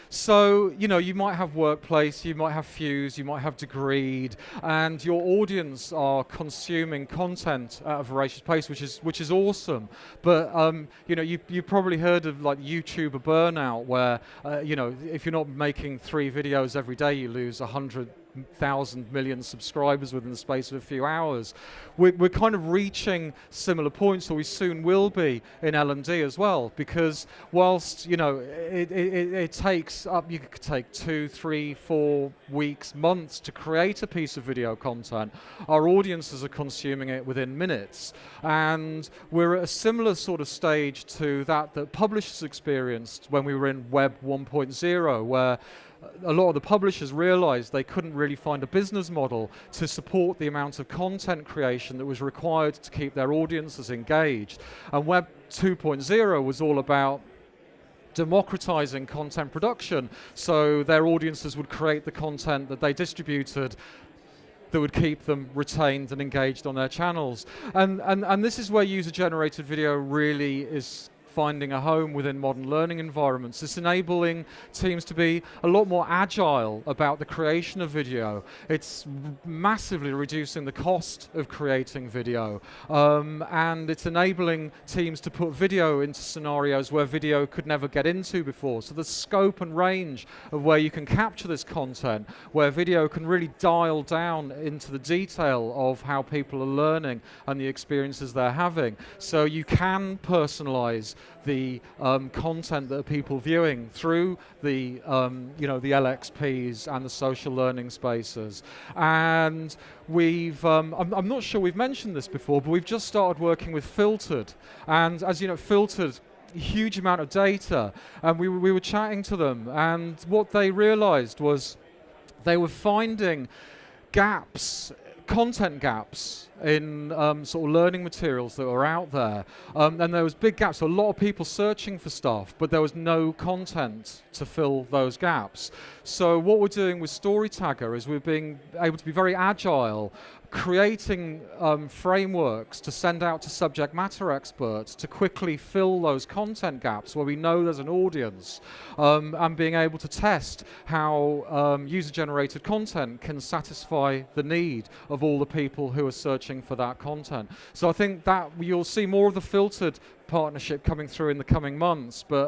So, you might have Workplace, you might have Fuse, you might have Degreed, and your audience are consuming content at a voracious pace, which is awesome. But you've probably heard of like YouTuber burnout, where if you're not making 3 videos every day, you lose 100,000 million subscribers within the space of a few hours. We're kind of reaching similar points, or we soon will be in L&D as well, because whilst it takes up, you could take 2, 3, 4 weeks, months to create a piece of video content, our audiences are consuming it within minutes. And we're at a similar sort of stage to that publishers experienced when we were in Web 1.0, where a lot of the publishers realized they couldn't really find a business model to support the amount of content creation that was required to keep their audiences engaged. And Web 2.0 was all about democratizing content production, so their audiences would create the content that they distributed that would keep them retained and engaged on their channels. And this is where user-generated video really is finding a home within modern learning environments. It's enabling teams to be a lot more agile about the creation of video. It's massively reducing the cost of creating video. And it's enabling teams to put video into scenarios where video could never get into before. So the scope and range of where you can capture this content, where video can really dial down into the detail of how people are learning and the experiences they're having. So you can personalize the content that are people viewing through the the LXPs and the social learning spaces. And we've I'm not sure we've mentioned this before, but we've just started working with Filtered. And as you know, Filtered, huge amount of data, and we were chatting to them, and what they realized was they were finding gaps, content gaps in sort of learning materials that were out there, and there was big gaps. So a lot of people searching for stuff, but there was no content to fill those gaps. So what we're doing with StoryTagger is we're being able to be very agile, creating frameworks to send out to subject matter experts to quickly fill those content gaps where we know there's an audience, and being able to test how user-generated content can satisfy the need of all the people who are searching for that content. So I think that you'll see more of the Filtered partnership coming through in the coming months, but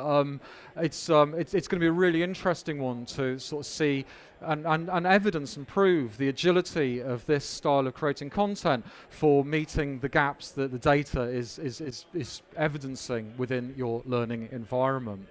it's going to be a really interesting one to sort of see and evidence and prove the agility of this style of creating content for meeting the gaps that the data is evidencing within your learning environment.